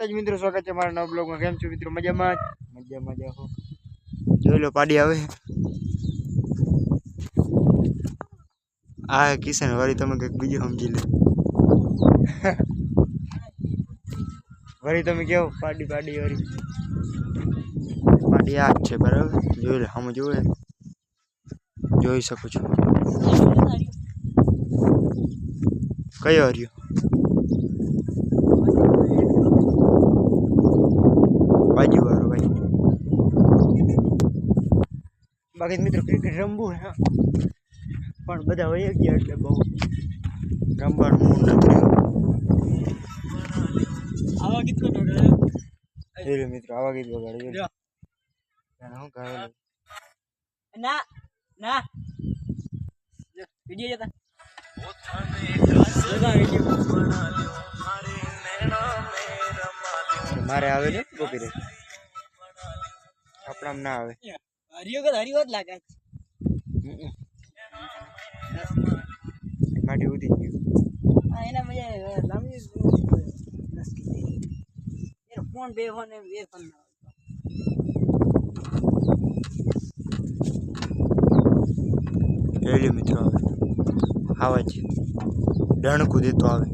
માતાજી મિત્રો, સ્વાગત છે મારા નવા બ્લોગમાં। કેમ છો મિત્રો? મજામાં હો। જોઈ લો પાડી આવે આ કિશન વારી, તમે કંઈક બીજું સમજી લો વળી તમે કેવો પાડી વારી પાડી આ જ છે બરાબર। જોઈ લો આમ જોઈ શકો છો। કયો હર્યો? બાજુ વાળો ભાઈ। બાકી મિત્રો ક્રિકેટ રમવું હે પણ બધા વહી ગયા એટલે બહુ રમવાનું મૂડ નથી। આવા ગીત વગાડે મિત્રો, આવા ગીત વગાડે હું ગાવેલું ના ના વિડિયો જતા મારે આવે ને કોપી રે આપણામ ના આવે। હરિયો જ લાગે માટી ઉડી ગયું એના મજા લાંબી ફોન બે ફોન એલી મિત્રો આવે છે ડણકું દેતો આવે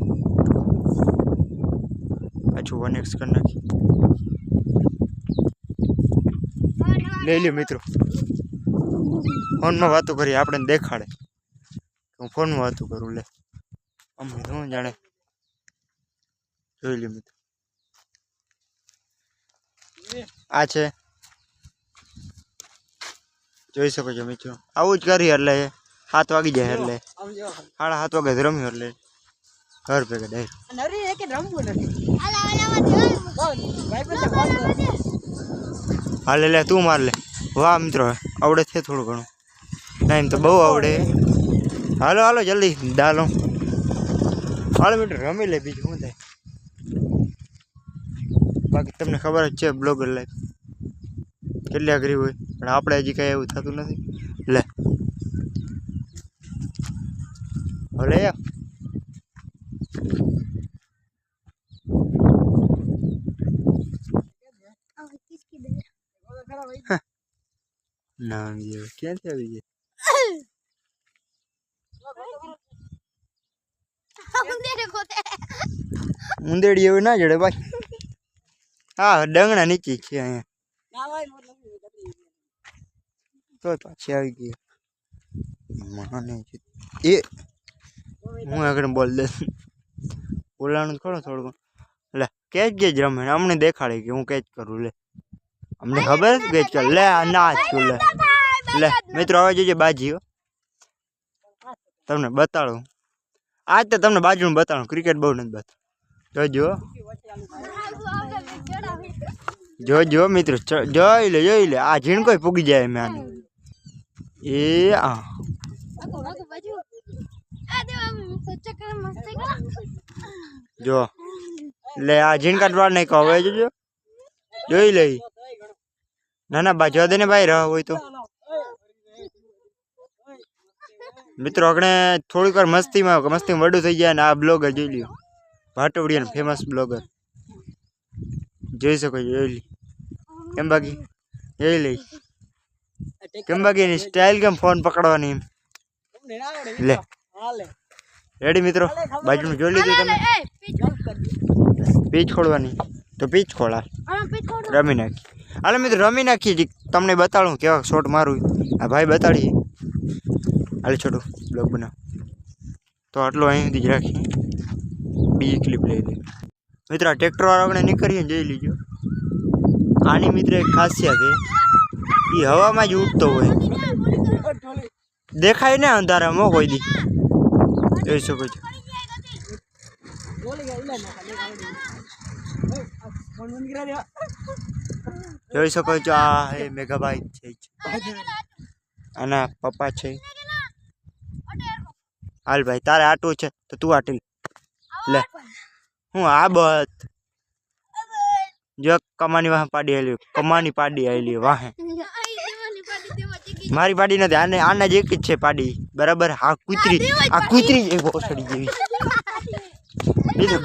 પાછું 1x કરી નાખી। લઈ લ્યો મિત્રો, ફોનમાં વાતો કરી આપણે દેખાડે હું ફોનમાં વાતો કરું લે અમને શું જાણે। જોઈ લ્યો મિત્રો, આ છે જોઈ શકો છો મિત્રો। આવું જ કરી એટલે 7 વાગી જાય એટલે 7:30 વાગે રમ્યું એટલે ઘર ભેગા ડાયરેક્ટ। હાલે લે તું માર લે। વાહ મિત્રો, આવડે છે થોડું ઘણું, ના એમ તો બહુ આવડે। હાલો હાલો જલ્દી ડાલો, હાલો મિત્રો રમી લે બીજું શું થાય। બાકી તમને ખબર જ છે બ્લોગર લાઈફ કેટલી અઘરી હોય, પણ આપણે હજી કઈ એવું થતું નથી। લે ભલે ના ક્યાંથી આવી ગઈ ઉંદેડી એવું ના જડે ભાઈ। હા ડંગણા નીચે છે અહીંયા તો પાછી આવી ગઈ મને એ હું આગળ બોલ દે બોલાવાનું ખરો થોડું લે કેચ ગેજ રમે અમને દેખાડે કે હું કેચ કરું લે અમને ખબર કેચ કર લે ના છું લે લે મિત્રો હવે જોજે બાજી તમને બતાડું આજ તો તમને બાજુનું બતાડું ક્રિકેટ બહુ નથી બતાડું જોજો મિત્રો જોઈ લે આ ઝીણ કોઈ પૂગી જાય મેં આની એ આ જો લે આ ઝીણ કાઢવા નહીં કહો હવે જોજો જોઈ લઈ ના ના બાજુ દે ને ભાઈ રહ હોય તો મિત્રો આપણે થોડીક વાર મસ્તીમાં વડું થઈ જાય ને આ બ્લોગર જોઈ લ્યો ભાટવડિયાનો ફેમસ બ્લોગર જોઈ શકો જોઈ લી કેમ બાકી જોઈ લઈ કેમ બાકી એની સ્ટાઇલ કેમ ફોન પકડવાની લે રેડી મિત્રો બાજુનું જોઈ લીધું તમે પીચ ખોડવાની તો પીચ ખોળા રમી નાખી હાલે મિત્રો રમી નાખીએ તમને બતાડું કેવા શોટ મારું આ ભાઈ બતાડીએ હાલે છોટું બ્લોગ બનાવ તો આટલો અહીં સુધી જ રાખીએ બીજી ક્લિપ લઈ લઈએ મિત્રો આ ટ્રેક્ટર વાળા આપણે નીકળીએ જોઈ લીજો આની મિત્ર એક ખાસિયત છે એ હવામાં જ ઉડતો હોય દેખાય ને અંધારામાં કોઈ દી જોઈ શકો છો જોઈ શકો છો આ હે મેઘાભાઈ છે આના પપ્પા છે હાલ ભાઈ તારે આટવું છે તો તું આટી લે હું આ બત જો કમાની વાહ પાડી આવેલી કમાની પાડી આવેલી વાહે મારી પાડી નથી આને આના જ એક જ છે પાડી બરાબર આ કૂતરી જેવી ભોસડી જેવી બીજું